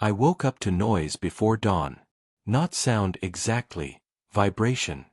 I woke up to noise before dawn. Not sound exactly. Vibration.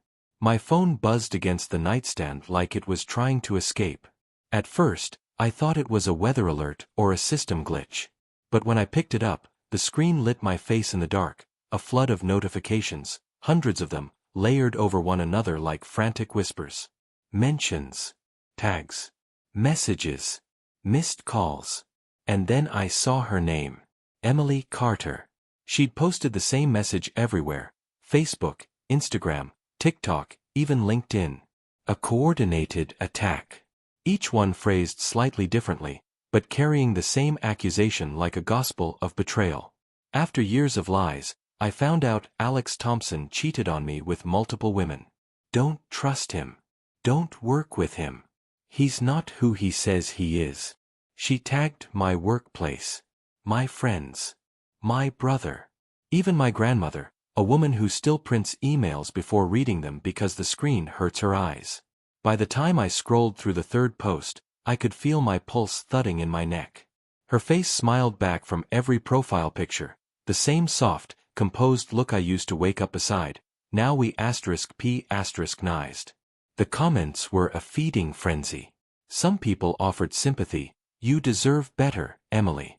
My phone buzzed against the nightstand like it was trying to escape. At first, I thought it was a weather alert or a system glitch. But when I picked it up, the screen lit my face in the dark, a flood of notifications, hundreds of them, layered over one another like frantic whispers. Mentions. Tags. Messages. Missed calls. And then I saw her name. Emily Carter. She'd posted the same message everywhere. Facebook, Instagram, TikTok, even LinkedIn. A coordinated attack. Each one phrased slightly differently, but carrying the same accusation like a gospel of betrayal. After years of lies, I found out Alex Thompson cheated on me with multiple women. Don't trust him. Don't work with him. He's not who he says he is. She tagged my workplace, my friends, my brother, even my grandmother, a woman who still prints emails before reading them because the screen hurts her eyes. By the time I scrolled through the third post, I could feel my pulse thudding in my neck. Her face smiled back from every profile picture, the same soft, composed look I used to wake up beside. Now we *p*nized. The comments were a feeding frenzy. Some people offered sympathy. You deserve better, Emily.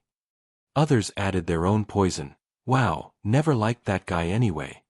Others added their own poison. Wow, never liked that guy anyway.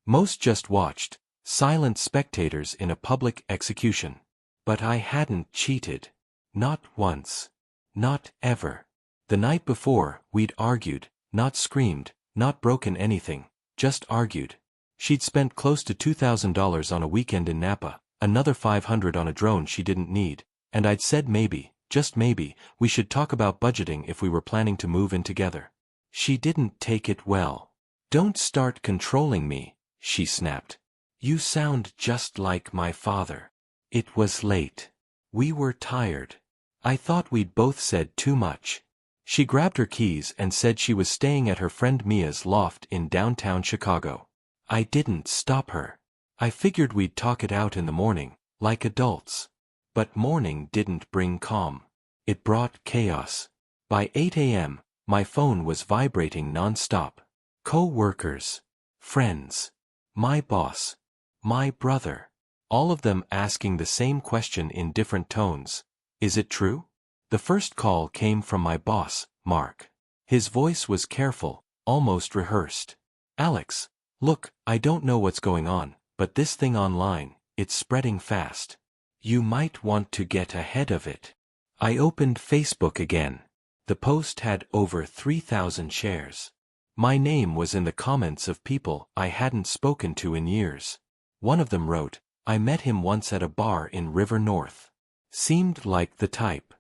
Most just watched, silent spectators in a public execution. But I hadn't cheated. Not once. Not ever. The night before, we'd argued, not screamed, not broken anything, just argued. She'd spent close to $2,000 on a weekend in Napa, another $500 on a drone she didn't need, and I'd said maybe, just maybe, we should talk about budgeting if we were planning to move in together. She didn't take it well. Don't start controlling me, she snapped. You sound just like my father. It was late. We were tired. I thought we'd both said too much. She grabbed her keys and said she was staying at her friend Mia's loft in downtown Chicago. I didn't stop her. I figured we'd talk it out in the morning, like adults. But morning didn't bring calm. It brought chaos. By 8 a.m., my phone was vibrating non-stop. Co-workers. Friends. My boss. My brother. All of them asking the same question in different tones. Is it true? The first call came from my boss, Mark. His voice was careful, almost rehearsed. Alex, look, I don't know what's going on, but this thing online, it's spreading fast. You might want to get ahead of it. I opened Facebook again. The post had over 3,000 shares. My name was in the comments of people I hadn't spoken to in years. One of them wrote, I met him once at a bar in River North. Seemed like the type.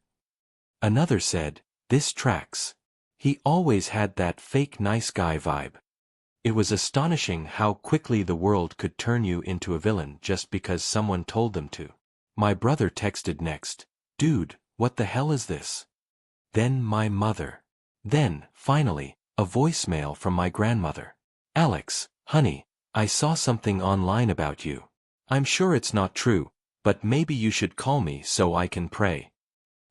Another said, this tracks. He always had that fake nice guy vibe. It was astonishing how quickly the world could turn you into a villain just because someone told them to. My brother texted next, dude, what the hell is this? Then my mother. Then, finally, a voicemail from my grandmother. Alex, honey, I saw something online about you. I'm sure it's not true, but maybe you should call me so I can pray.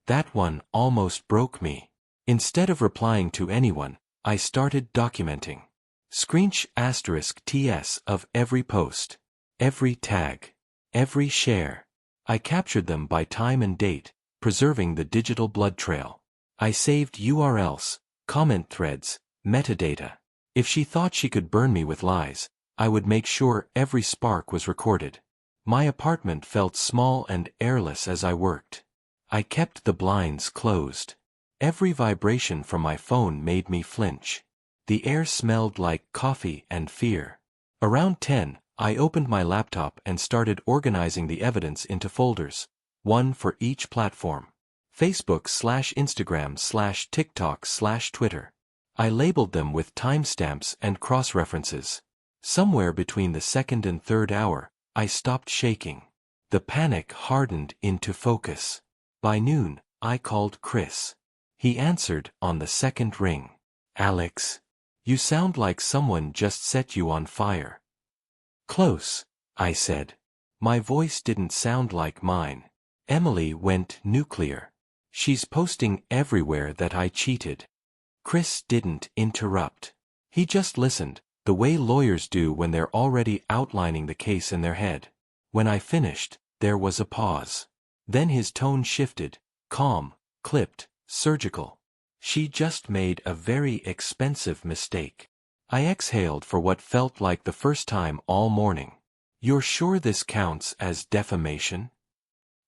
That one almost broke me. Instead of replying to anyone, I started documenting. *TS of every post, every tag, every share. I captured them by time and date, preserving the digital blood trail. I saved URLs, comment threads, metadata. If she thought she could burn me with lies, I would make sure every spark was recorded. My apartment felt small and airless as I worked. I kept the blinds closed. Every vibration from my phone made me flinch. The air smelled like coffee and fear. Around 10, I opened my laptop and started organizing the evidence into folders, one for each platform. Facebook/Instagram/TikTok/Twitter. I labeled them with timestamps and cross-references. Somewhere between the second and third hour, I stopped shaking. The panic hardened into focus. By noon, I called Chris. He answered on the second ring. Alex, you sound like someone just set you on fire. Close, I said. My voice didn't sound like mine. Emily went nuclear. She's posting everywhere that I cheated. Chris didn't interrupt. He just listened, the way lawyers do when they're already outlining the case in their head. When I finished, there was a pause. Then his tone shifted, calm, clipped, surgical. She just made a very expensive mistake. I exhaled for what felt like the first time all morning. You're sure this counts as defamation?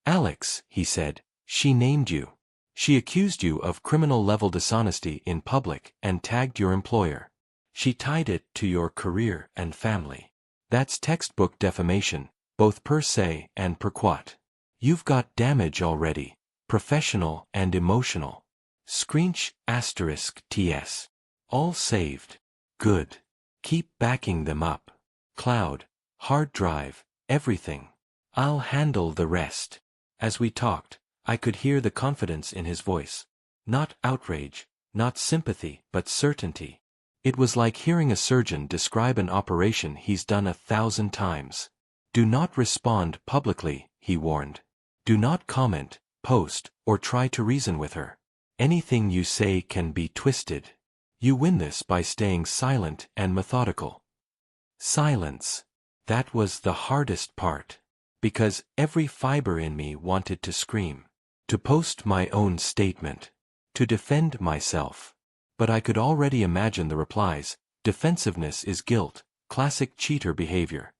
Alex, he said, she named you. She accused you of criminal-level dishonesty in public and tagged your employer. She tied it to your career and family. That's textbook defamation, both per se and per quat. You've got damage already, professional and emotional. Screench * TS. All saved. Good. Keep backing them up. Cloud, hard drive, everything. I'll handle the rest. As we talked, I could hear the confidence in his voice. Not outrage, not sympathy, but certainty. It was like hearing a surgeon describe an operation he's done 1,000 times. Do not respond publicly, he warned. Do not comment, post, or try to reason with her. Anything you say can be twisted. You win this by staying silent and methodical. Silence. That was the hardest part. Because every fiber in me wanted to scream. To post my own statement. To defend myself. But I could already imagine the replies. Defensiveness is guilt, classic cheater behavior.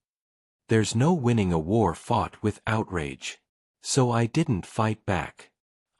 There's no winning a war fought with outrage. So I didn't fight back.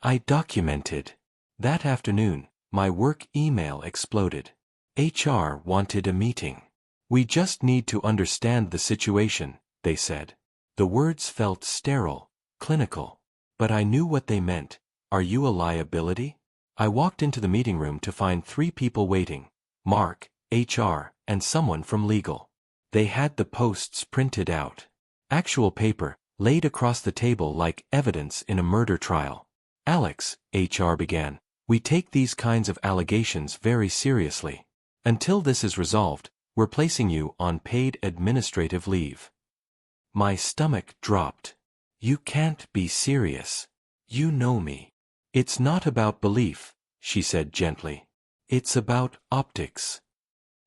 I documented. That afternoon, my work email exploded. HR wanted a meeting. We just need to understand the situation, they said. The words felt sterile, clinical. But I knew what they meant. Are you a liability? I walked into the meeting room to find 3 people waiting. Mark, HR, and someone from legal. They had the posts printed out. Actual paper, laid across the table like evidence in a murder trial. Alex, HR began, we take these kinds of allegations very seriously. Until this is resolved, we're placing you on paid administrative leave. My stomach dropped. You can't be serious. You know me. It's not about belief, she said gently. It's about optics.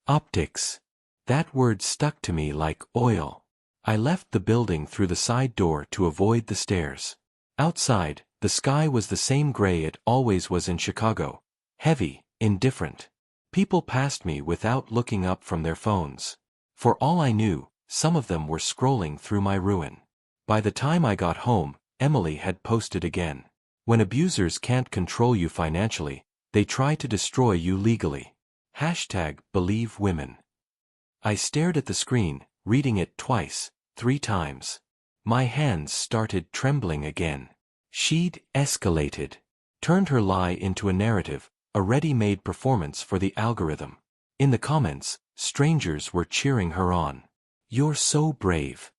Optics. That word stuck to me like oil. I left the building through the side door to avoid the stairs. Outside, the sky was the same gray it always was in Chicago. Heavy, indifferent. People passed me without looking up from their phones. For all I knew, some of them were scrolling through my ruin. By the time I got home, Emily had posted again. When abusers can't control you financially, they try to destroy you legally. #BelieveWomen. I stared at the screen, reading it twice, 3 times. My hands started trembling again. She'd escalated. Turned her lie into a narrative, a ready-made performance for the algorithm. In the comments, strangers were cheering her on. You're so brave.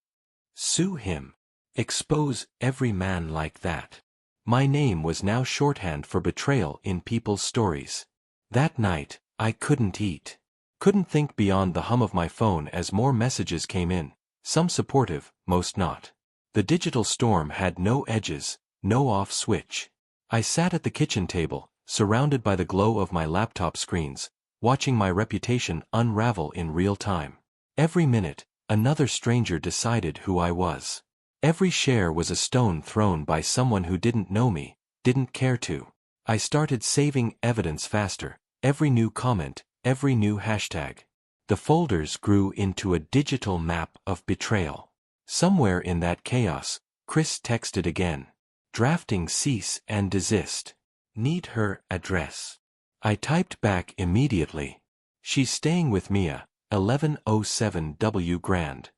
Sue him. Expose every man like that. My name was now shorthand for betrayal in people's stories. That night, I couldn't eat. Couldn't think beyond the hum of my phone as more messages came in, some supportive, most not. The digital storm had no edges, no off switch. I sat at the kitchen table, surrounded by the glow of my laptop screens, watching my reputation unravel in real time. Every minute, another stranger decided who I was. Every share was a stone thrown by someone who didn't know me, didn't care to. I started saving evidence faster, every new comment, every new hashtag. The folders grew into a digital map of betrayal. Somewhere in that chaos, Chris texted again. Drafting cease and desist. Need her address. I typed back immediately. She's staying with Mia, 1107 W Grand.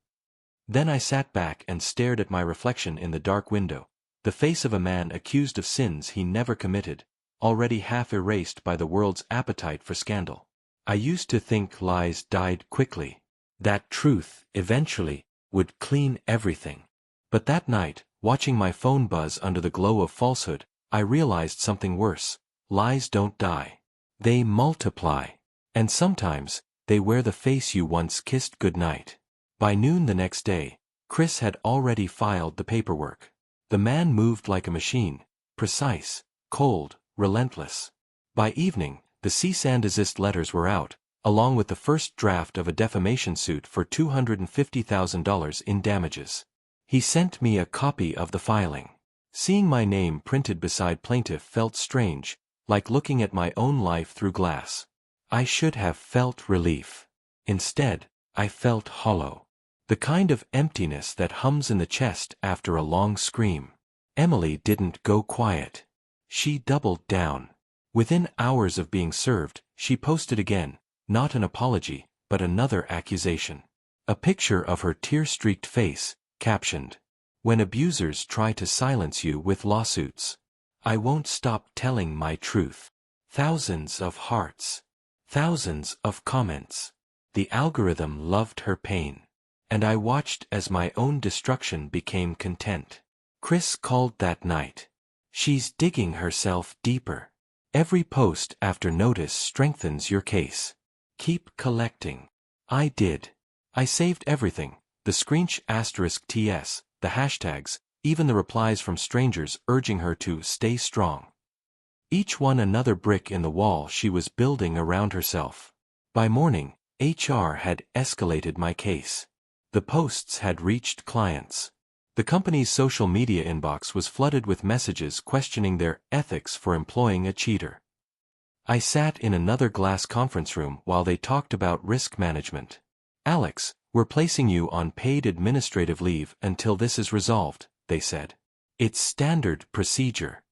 Then I sat back and stared at my reflection in the dark window, the face of a man accused of sins he never committed, already half erased by the world's appetite for scandal. I used to think lies died quickly, that truth, eventually, would clean everything. But that night, watching my phone buzz under the glow of falsehood, I realized something worse. Lies don't die. They multiply. And sometimes, they wear the face you once kissed goodnight. By noon the next day, Chris had already filed the paperwork. The man moved like a machine, precise, cold, relentless. By evening, The cease and desist letters were out, along with the first draft of a defamation suit for $250,000 in damages. He sent me a copy of the filing. Seeing my name printed beside plaintiff felt strange, like looking at my own life through glass. I should have felt relief. Instead, I felt hollow. The kind of emptiness that hums in the chest after a long scream. Emily didn't go quiet. She doubled down. Within hours of being served, she posted again, not an apology, but another accusation. A picture of her tear-streaked face, captioned, "When abusers try to silence you with lawsuits. I won't stop telling my truth." Thousands of hearts. Thousands of comments. The algorithm loved her pain. And I watched as my own destruction became content. Chris called that night. "She's digging herself deeper. Every post after notice strengthens your case. Keep collecting." I did. I saved everything, the screensh *TS, the hashtags, even the replies from strangers urging her to stay strong. Each one another brick in the wall she was building around herself. By morning, HR had escalated my case. The posts had reached clients. The company's social media inbox was flooded with messages questioning their ethics for employing a cheater. I sat in another glass conference room while they talked about risk management. "Alex, we're placing you on paid administrative leave until this is resolved," they said. "It's standard procedure."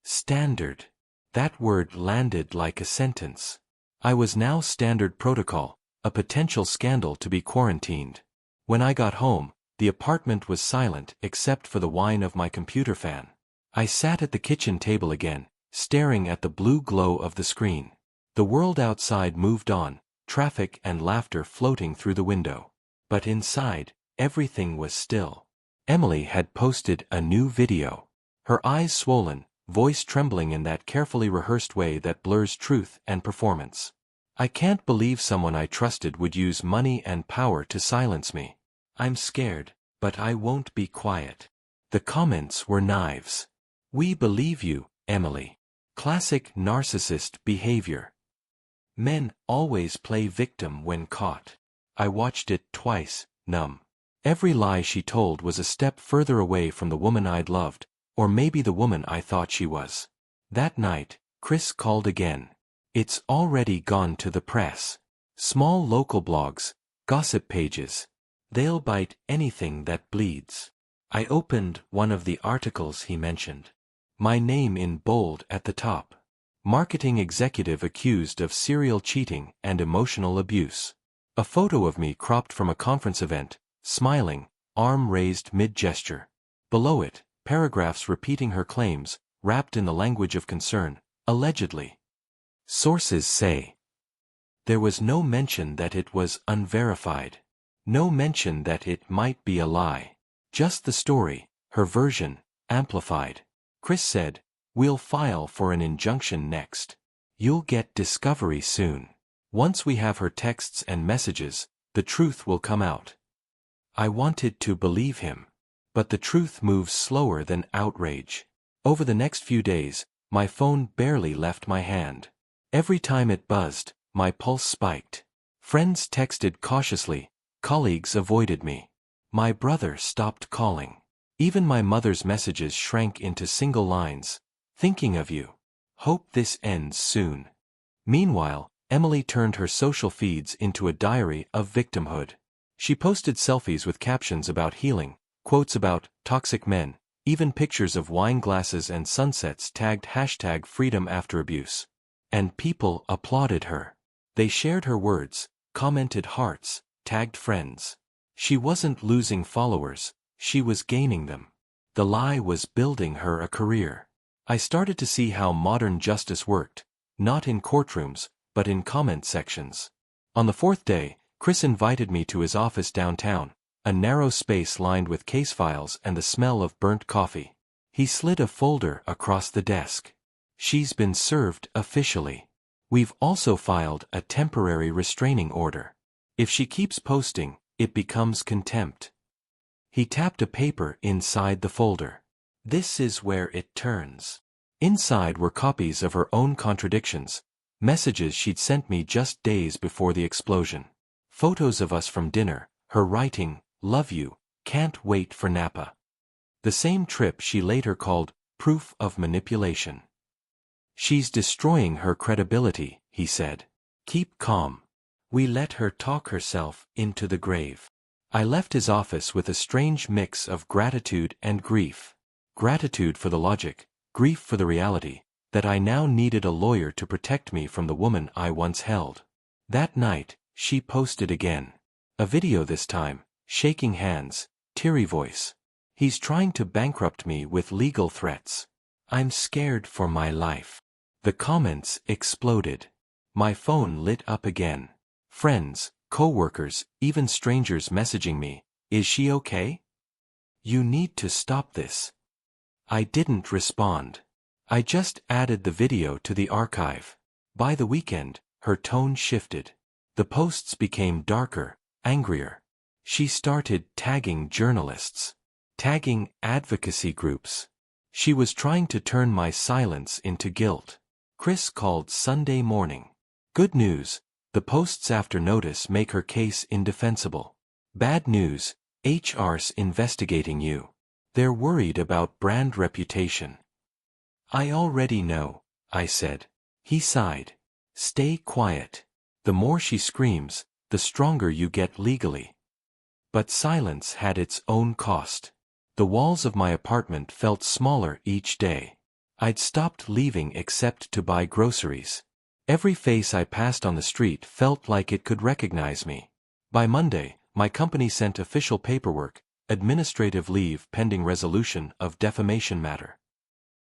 Standard. That word landed like a sentence. I was now standard protocol, a potential scandal to be quarantined. When I got home, the apartment was silent except for the whine of my computer fan. I sat at the kitchen table again, staring at the blue glow of the screen. The world outside moved on, traffic and laughter floating through the window. But inside, everything was still. Emily had posted a new video. Her eyes swollen, voice trembling in that carefully rehearsed way that blurs truth and performance. "I can't believe someone I trusted would use money and power to silence me. I'm scared, but I won't be quiet." The comments were knives. "We believe you, Emily." Classic narcissist behavior. Men always play victim when caught. I watched it twice, numb. Every lie she told was a step further away from the woman I'd loved, or maybe the woman I thought she was. That night, Chris called again. "It's already gone to the press. Small local blogs, gossip pages. They'll bite anything that bleeds." I opened one of the articles he mentioned. My name in bold at the top. "Marketing executive accused of serial cheating and emotional abuse." A photo of me cropped from a conference event, smiling, arm raised mid-gesture. Below it, paragraphs repeating her claims, wrapped in the language of concern, allegedly. Sources say. There was no mention that it was unverified. No mention that it might be a lie. Just the story, her version, amplified. Chris said, "We'll file for an injunction next. You'll get discovery soon. Once we have her texts and messages, the truth will come out." I wanted to believe him. But the truth moves slower than outrage. Over the next few days, my phone barely left my hand. Every time it buzzed, my pulse spiked. Friends texted cautiously, colleagues avoided me. My brother stopped calling. Even my mother's messages shrank into single lines. "Thinking of you. Hope this ends soon." Meanwhile, Emily turned her social feeds into a diary of victimhood. She posted selfies with captions about healing, quotes about toxic men, even pictures of wine glasses and sunsets tagged #FreedomAfterAbuse. And people applauded her. They shared her words, commented hearts, tagged friends. She wasn't losing followers, she was gaining them. The lie was building her a career. I started to see how modern justice worked, not in courtrooms, but in comment sections. On the fourth day, Chris invited me to his office downtown, a narrow space lined with case files and the smell of burnt coffee. He slid a folder across the desk. "She's been served officially. We've also filed a temporary restraining order. If she keeps posting, it becomes contempt." He tapped a paper inside the folder. "This is where it turns." Inside were copies of her own contradictions, Messages she'd sent me just days before the explosion. Photos of us from dinner, her writing, "Love you, can't wait for Napa." The same trip she later called proof of manipulation. "She's destroying her credibility," he said. "Keep calm." We let her talk herself into the grave. I left his office with a strange mix of gratitude and grief. Gratitude for the logic, grief for the reality, that I now needed a lawyer to protect me from the woman I once held. That night, she posted again. A video this time, shaking hands, teary voice. "He's trying to bankrupt me with legal threats. I'm scared for my life." The comments exploded. My phone lit up again. Friends, co-workers, even strangers messaging me, "Is she okay? You need to stop this." I didn't respond. I just added the video to the archive. By the weekend, her tone shifted. The posts became darker, angrier. She started tagging journalists, tagging advocacy groups. She was trying to turn my silence into guilt. Chris called Sunday morning. Good news, the posts after notice make her case indefensible. Bad news, HR's investigating you. They're worried about brand reputation. I already know, I said. He sighed. Stay quiet. The more she screams, the stronger you get legally. But silence had its own cost. The walls of my apartment felt smaller each day. I'd stopped leaving except to buy groceries. Every face I passed on the street felt like it could recognize me. By Monday, my company sent official paperwork, administrative leave pending resolution of defamation matter.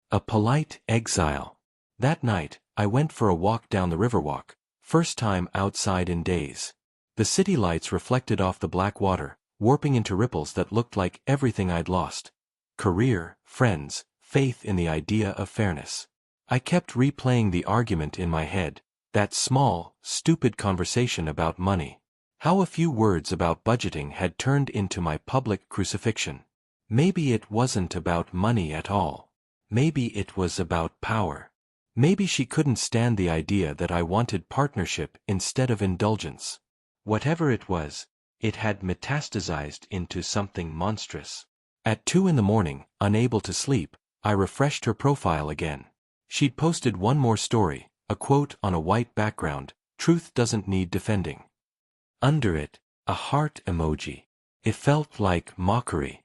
A polite exile. That night, I went for a walk down the Riverwalk, first time outside in days. The city lights reflected off the black water, warping into ripples that looked like everything I'd lost. Career, friends, faith in the idea of fairness. I kept replaying the argument in my head, that small, stupid conversation about money. How a few words about budgeting had turned into my public crucifixion. Maybe it wasn't about money at all. Maybe it was about power. Maybe she couldn't stand the idea that I wanted partnership instead of indulgence. Whatever it was, it had metastasized into something monstrous. At 2 a.m, unable to sleep, I refreshed her profile again. She'd posted one more story, a quote on a white background, "Truth doesn't need defending." Under it, a heart emoji. It felt like mockery.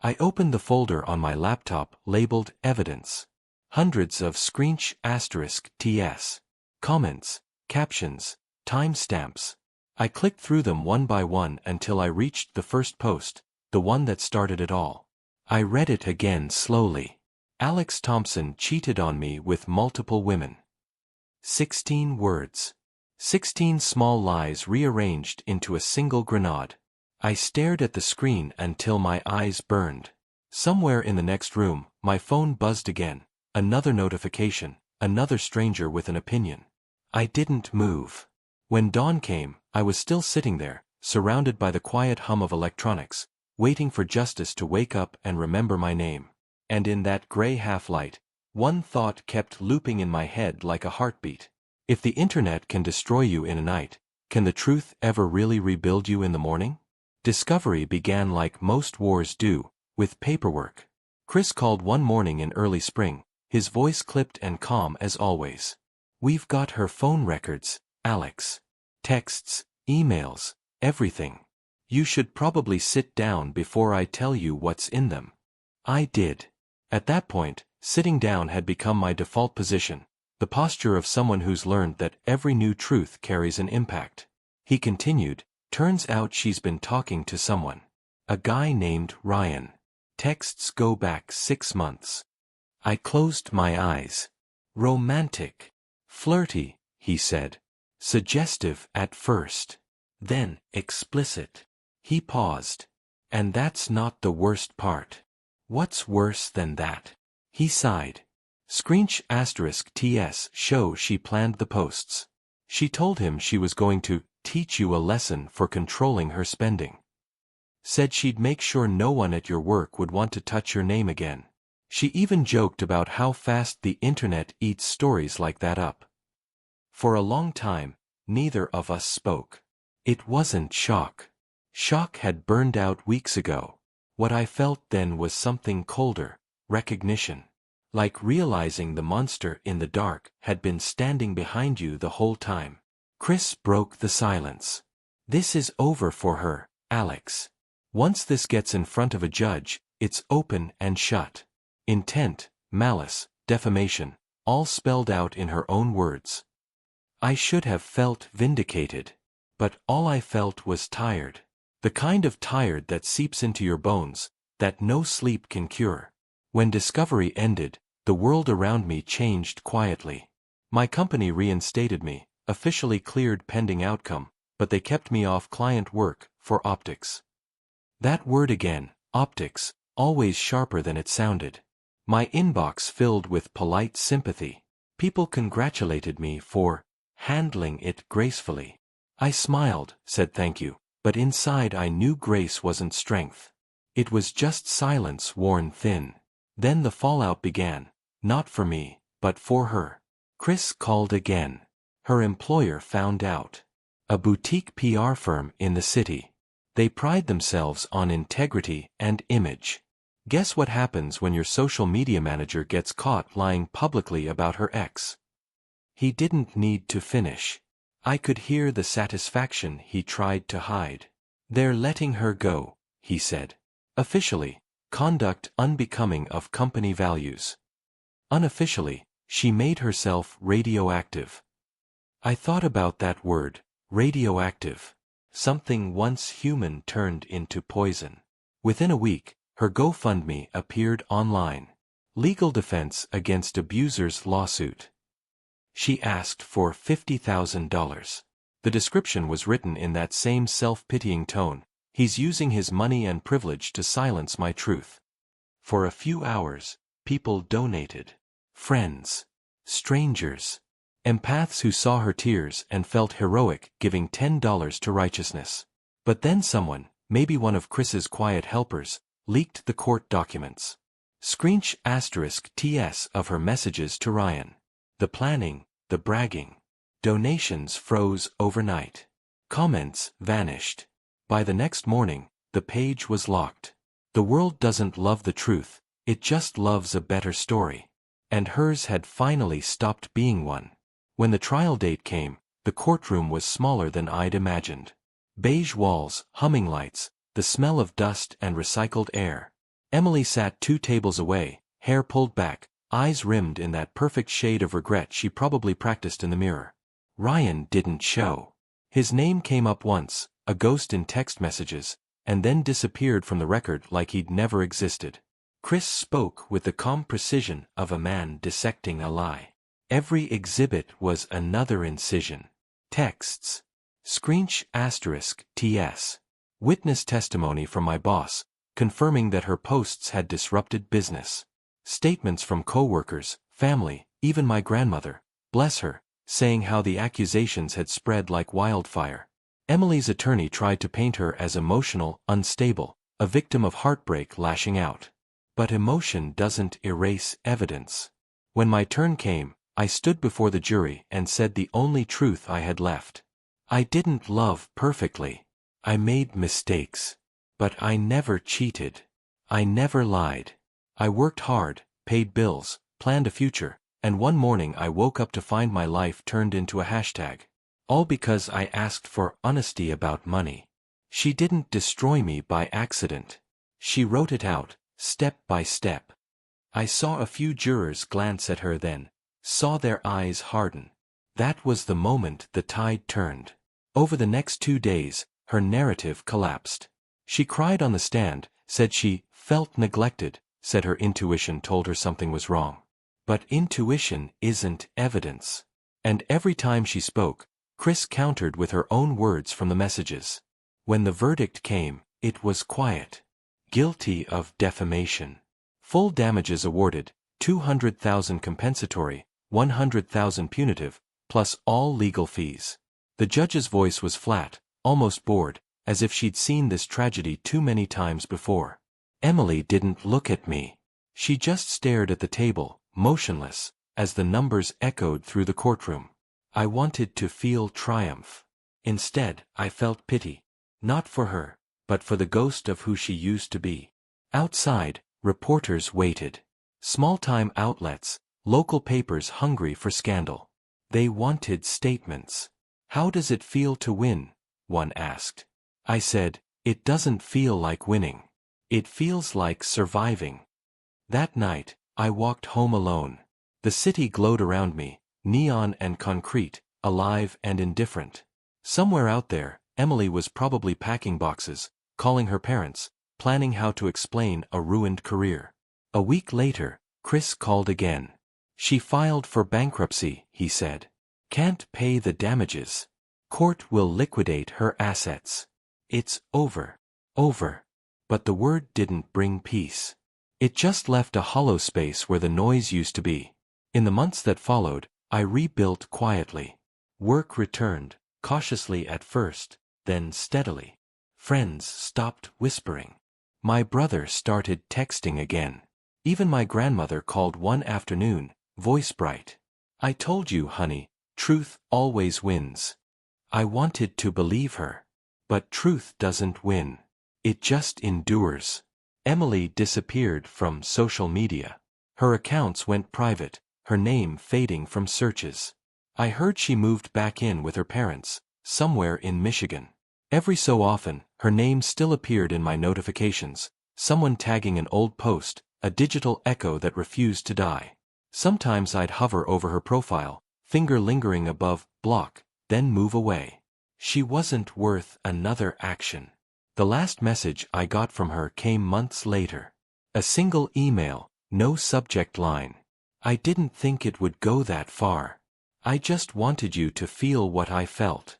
I opened the folder on my laptop labeled Evidence. Hundreds of **TS. Comments, captions, timestamps. I clicked through them one by one until I reached the first post, the one that started it all. I read it again slowly. Alex Thompson cheated on me with multiple women. 16 words. 16 small lies rearranged into a single grenade. I stared at the screen until my eyes burned. Somewhere in the next room, my phone buzzed again. Another notification, another stranger with an opinion. I didn't move. When dawn came, I was still sitting there, surrounded by the quiet hum of electronics, waiting for justice to wake up and remember my name. And in that gray half-light, one thought kept looping in my head like a heartbeat. If the internet can destroy you in a night, can the truth ever really rebuild you in the morning? Discovery began like most wars do, with paperwork. Chris called one morning in early spring, his voice clipped and calm as always. "We've got her phone records, Alex. Texts, emails, everything. You should probably sit down before I tell you what's in them." I did. At that point, sitting down had become my default position, the posture of someone who's learned that every new truth carries an impact. He continued, "Turns out she's been talking to someone. A guy named Ryan. Texts go back 6 months." I closed my eyes. "Romantic. Flirty," he said. "Suggestive at first. Then explicit." He paused. "And that's not the worst part. What's worse than that?" He sighed. **TS show she planned the posts. She told him she was going to teach you a lesson for controlling her spending. Said she'd make sure no one at your work would want to touch your name again. She even joked about how fast the internet eats stories like that up. For a long time, neither of us spoke. It wasn't shock. Shock had burned out weeks ago. What I felt then was something colder, recognition. Like realizing the monster in the dark had been standing behind you the whole time. Chris broke the silence. This is over for her, Alex. Once this gets in front of a judge, it's open and shut. Intent, malice, defamation, all spelled out in her own words. I should have felt vindicated. But all I felt was tired. The kind of tired that seeps into your bones, that no sleep can cure. When discovery ended, the world around me changed quietly. My company reinstated me, officially cleared pending outcome, but they kept me off client work, for optics. That word again, optics, always sharper than it sounded. My inbox filled with polite sympathy. People congratulated me for handling it gracefully. I smiled, said thank you, but inside I knew grace wasn't strength. It was just silence worn thin. Then the fallout began, not for me, but for her. Chris called again. Her employer found out. A boutique PR firm in the city. They pride themselves on integrity and image. Guess what happens when your social media manager gets caught lying publicly about her ex? He didn't need to finish. I could hear the satisfaction he tried to hide. They're letting her go, he said. Officially, conduct unbecoming of company values. Unofficially, she made herself radioactive. I thought about that word, radioactive. Something once human turned into poison. Within a week, her GoFundMe appeared online. Legal defense against abuser's lawsuit. She asked for $50,000. The description was written in that same self-pitying tone. He's using his money and privilege to silence my truth. For a few hours, people donated. Friends. Strangers. Empaths who saw her tears and felt heroic giving $10 to righteousness. But then someone, maybe one of Chris's quiet helpers, leaked the court documents. *TS of her messages to Ryan. The planning, the bragging. Donations froze overnight. Comments vanished. By the next morning, the page was locked. The world doesn't love the truth, it just loves a better story. And hers had finally stopped being one. When the trial date came, the courtroom was smaller than I'd imagined. Beige walls, humming lights, the smell of dust and recycled air. Emily sat 2 tables away, hair pulled back, eyes rimmed in that perfect shade of regret she probably practiced in the mirror. Ryan didn't show. His name came up once, a ghost in text messages, and then disappeared from the record like he'd never existed. Chris spoke with the calm precision of a man dissecting a lie. Every exhibit was another incision. Texts. *TS. Witness testimony from my boss, confirming that her posts had disrupted business. Statements from co-workers, family, even my grandmother, bless her, saying how the accusations had spread like wildfire. Emily's attorney tried to paint her as emotional, unstable, a victim of heartbreak lashing out. But emotion doesn't erase evidence. When my turn came, I stood before the jury and said the only truth I had left. I didn't love perfectly. I made mistakes. But I never cheated. I never lied. I worked hard, paid bills, planned a future, and one morning I woke up to find my life turned into a hashtag. All because I asked for honesty about money. She didn't destroy me by accident. She wrote it out, step by step. I saw a few jurors glance at her then, saw their eyes harden. That was the moment the tide turned. Over the next 2 days, her narrative collapsed. She cried on the stand, said she felt neglected, said her intuition told her something was wrong. But intuition isn't evidence. And every time she spoke, Chris countered with her own words from the messages. When the verdict came, it was quiet. Guilty of defamation. Full damages awarded, $200,000 compensatory, $100,000 punitive, plus all legal fees. The judge's voice was flat, almost bored, as if she'd seen this tragedy too many times before. Emily didn't look at me. She just stared at the table, motionless, as the numbers echoed through the courtroom. I wanted to feel triumph. Instead, I felt pity. Not for her, but for the ghost of who she used to be. Outside, reporters waited. Small-time outlets, local papers hungry for scandal. They wanted statements. "How does it feel to win?" one asked. I said, "It doesn't feel like winning. It feels like surviving." That night, I walked home alone. The city glowed around me, neon and concrete, alive and indifferent. Somewhere out there, Emily was probably packing boxes, calling her parents, planning how to explain a ruined career. A week later, Chris called again. "She filed for bankruptcy," he said. "Can't pay the damages. Court will liquidate her assets. It's over. Over." But the word didn't bring peace. It just left a hollow space where the noise used to be. In the months that followed, I rebuilt quietly. Work returned, cautiously at first, then steadily. Friends stopped whispering. My brother started texting again. Even my grandmother called one afternoon, voice bright. "I told you, honey, truth always wins." I wanted to believe her. But truth doesn't win. It just endures. Emily disappeared from social media. Her accounts went private, her name fading from searches. I heard she moved back in with her parents, somewhere in Michigan. Every so often, her name still appeared in my notifications, someone tagging an old post, a digital echo that refused to die. Sometimes I'd hover over her profile, finger lingering above block, then move away. She wasn't worth another action. The last message I got from her came months later. A single email, no subject line. "I didn't think it would go that far. I just wanted you to feel what I felt."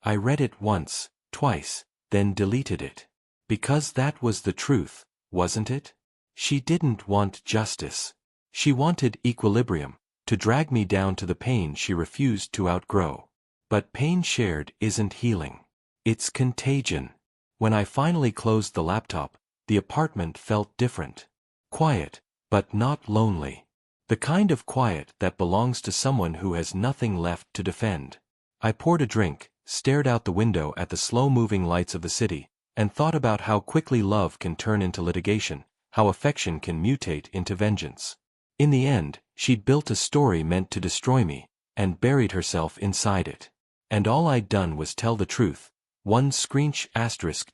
I read it once, twice, then deleted it. Because that was the truth, wasn't it? She didn't want justice. She wanted equilibrium, to drag me down to the pain she refused to outgrow. But pain shared isn't healing. It's contagion. When I finally closed the laptop, the apartment felt different. Quiet, but not lonely. The kind of quiet that belongs to someone who has nothing left to defend. I poured a drink, stared out the window at the slow-moving lights of the city, and thought about how quickly love can turn into litigation, how affection can mutate into vengeance. In the end, she'd built a story meant to destroy me, and buried herself inside it. And all I'd done was tell the truth, one screech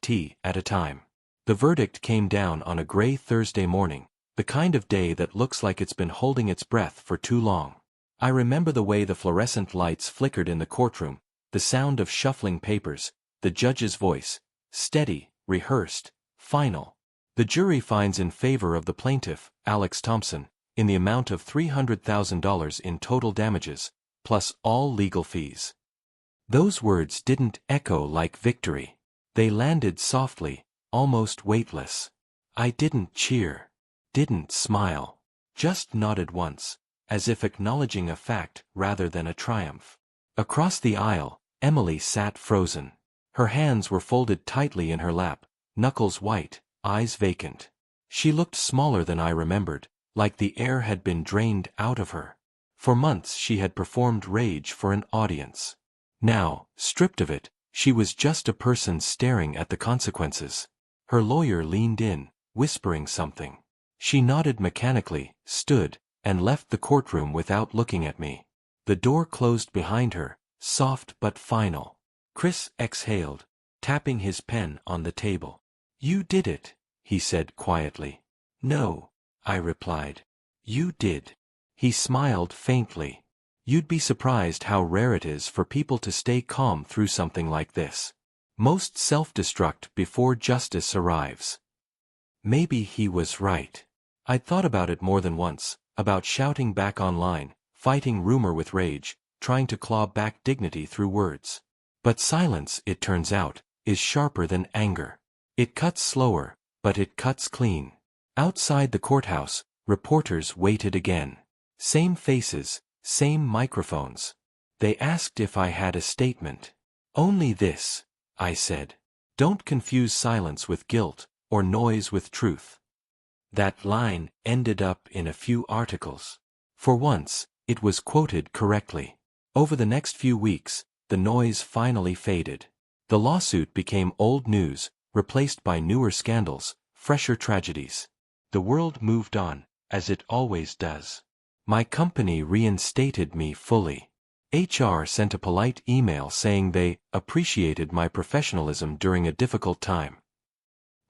*T at a time. The verdict came down on a gray Thursday morning, the kind of day that looks like it's been holding its breath for too long. I remember the way the fluorescent lights flickered in the courtroom, the sound of shuffling papers, the judge's voice, steady, rehearsed, final. The jury finds in favor of the plaintiff, Alex Thompson, in the amount of $300,000 in total damages, plus all legal fees. Those words didn't echo like victory. They landed softly, almost weightless. I didn't cheer. Didn't smile. Just nodded once, as if acknowledging a fact rather than a triumph. Across the aisle, Emily sat frozen. Her hands were folded tightly in her lap, knuckles white, eyes vacant. She looked smaller than I remembered, like the air had been drained out of her. For months she had performed rage for an audience. Now, stripped of it, she was just a person staring at the consequences. Her lawyer leaned in, whispering something. She nodded mechanically, stood, and left the courtroom without looking at me. The door closed behind her, soft but final. Chris exhaled, tapping his pen on the table. "You did it," he said quietly. "No," I replied. "You did." He smiled faintly. "You'd be surprised how rare it is for people to stay calm through something like this. Most self-destruct before justice arrives." Maybe he was right. I'd thought about it more than once, about shouting back online, fighting rumor with rage, trying to claw back dignity through words. But silence, it turns out, is sharper than anger. It cuts slower, but it cuts clean. Outside the courthouse, reporters waited again. Same faces, same microphones. They asked if I had a statement. "Only this," I said. "Don't confuse silence with guilt, or noise with truth." That line ended up in a few articles. For once, it was quoted correctly. Over the next few weeks, the noise finally faded. The lawsuit became old news, replaced by newer scandals, fresher tragedies. The world moved on, as it always does. My company reinstated me fully. HR sent a polite email saying they appreciated my professionalism during a difficult time.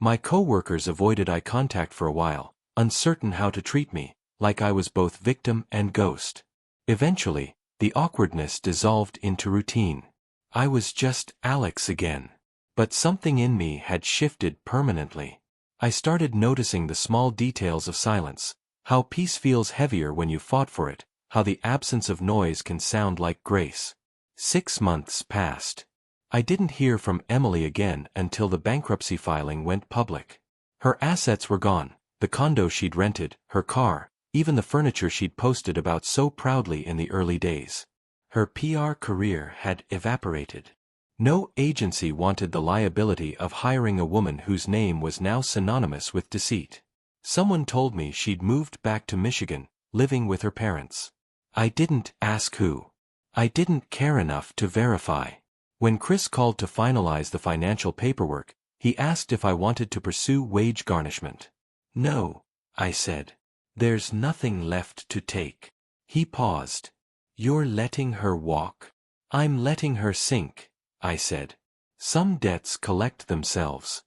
My coworkers avoided eye contact for a while, uncertain how to treat me, like I was both victim and ghost. Eventually, the awkwardness dissolved into routine. I was just Alex again. But something in me had shifted permanently. I started noticing the small details of silence, how peace feels heavier when you fought for it, how the absence of noise can sound like grace. 6 months passed. I didn't hear from Emily again until the bankruptcy filing went public. Her assets were gone, the condo she'd rented, her car, even the furniture she'd posted about so proudly in the early days. Her PR career had evaporated. No agency wanted the liability of hiring a woman whose name was now synonymous with deceit. Someone told me she'd moved back to Michigan, living with her parents. I didn't ask who. I didn't care enough to verify. When Chris called to finalize the financial paperwork, he asked if I wanted to pursue wage garnishment. No, I said. There's nothing left to take. He paused. You're letting her walk? I'm letting her sink, I said. Some debts collect themselves.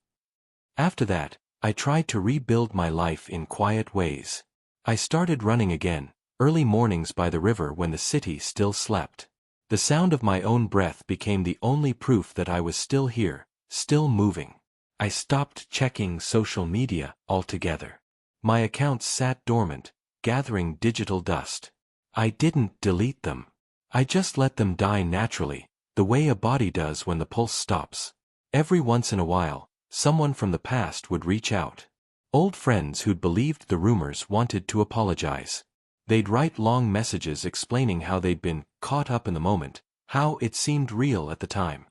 After that, I tried to rebuild my life in quiet ways. I started running again, early mornings by the river when the city still slept. The sound of my own breath became the only proof that I was still here, still moving. I stopped checking social media altogether. My accounts sat dormant, gathering digital dust. I didn't delete them. I just let them die naturally, the way a body does when the pulse stops. Every once in a while, someone from the past would reach out. Old friends who'd believed the rumors wanted to apologize. They'd write long messages explaining how they'd been caught up in the moment, how it seemed real at the time.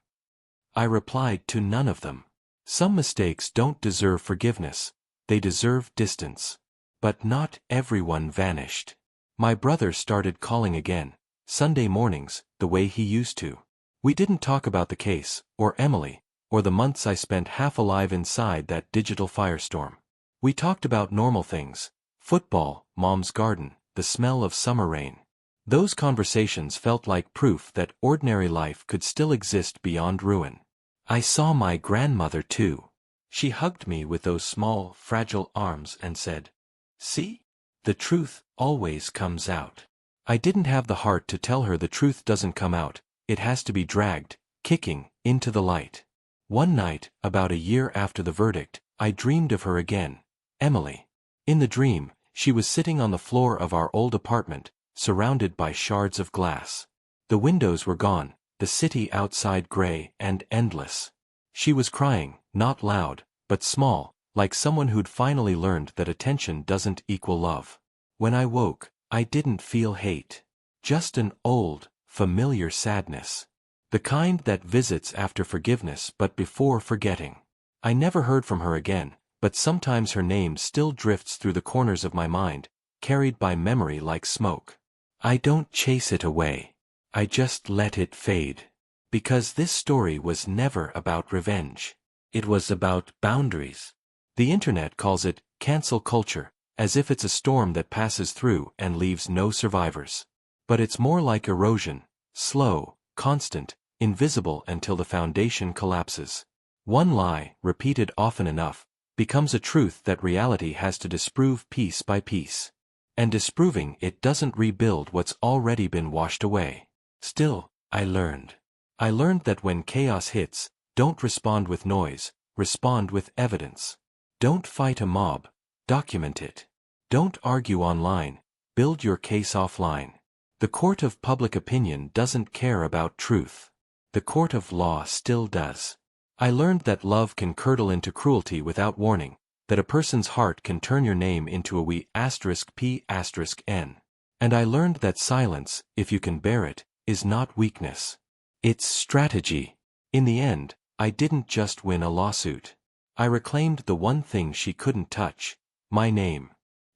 I replied to none of them. Some mistakes don't deserve forgiveness, they deserve distance. But not everyone vanished. My brother started calling again, Sunday mornings, the way he used to. We didn't talk about the case, or Emily, or the months I spent half alive inside that digital firestorm. We talked about normal things: football, mom's garden, the smell of summer rain. Those conversations felt like proof that ordinary life could still exist beyond ruin. I saw my grandmother too. She hugged me with those small, fragile arms and said, "See? The truth always comes out." I didn't have the heart to tell her the truth doesn't come out, it has to be dragged, kicking, into the light. One night, about a year after the verdict, I dreamed of her again, Emily. In the dream, she was sitting on the floor of our old apartment, surrounded by shards of glass. The windows were gone, the city outside gray and endless. She was crying, not loud, but small, like someone who'd finally learned that attention doesn't equal love. When I woke, I didn't feel hate. Just an old, familiar sadness. The kind that visits after forgiveness but before forgetting. I never heard from her again, but sometimes her name still drifts through the corners of my mind, carried by memory like smoke. I don't chase it away. I just let it fade. Because this story was never about revenge. It was about boundaries. The internet calls it cancel culture, as if it's a storm that passes through and leaves no survivors. But it's more like erosion, slow, constant, invisible until the foundation collapses. One lie, repeated often enough, becomes a truth that reality has to disprove piece by piece. And disproving it doesn't rebuild what's already been washed away. Still, I learned. I learned that when chaos hits, don't respond with noise, respond with evidence. Don't fight a mob, document it. Don't argue online, build your case offline. The court of public opinion doesn't care about truth. The court of law still does. I learned that love can curdle into cruelty without warning, that a person's heart can turn your name into a we*p*n. And I learned that silence, if you can bear it, is not weakness. It's strategy. In the end, I didn't just win a lawsuit. I reclaimed the one thing she couldn't touch, my name.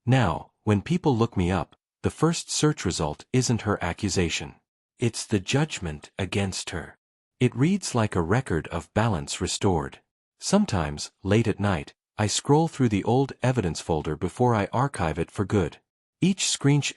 Now, when people look me up, the first search result isn't her accusation. It's the judgment against her. It reads like a record of balance restored. Sometimes, late at night, I scroll through the old evidence folder before I archive it for good. Each screensh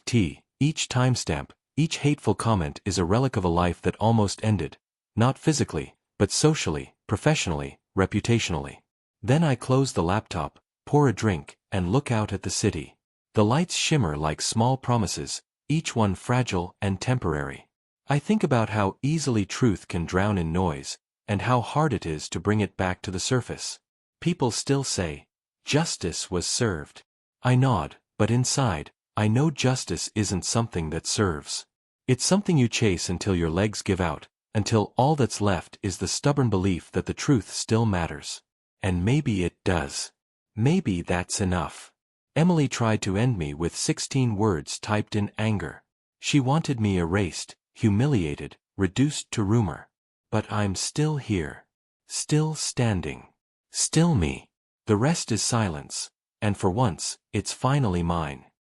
*T, each timestamp, each hateful comment is a relic of a life that almost ended. Not physically, but socially, professionally, reputationally. Then I close the laptop, pour a drink, and look out at the city. The lights shimmer like small promises, each one fragile and temporary. I think about how easily truth can drown in noise, and how hard it is to bring it back to the surface. People still say, justice was served. I nod, but inside, I know justice isn't something that serves. It's something you chase until your legs give out, until all that's left is the stubborn belief that the truth still matters. And maybe it does. Maybe that's enough. Emily tried to end me with 16 words typed in anger. She wanted me erased, humiliated, reduced to rumor. But I'm still here. Still standing. Still me. The rest is silence. And for once, it's finally mine.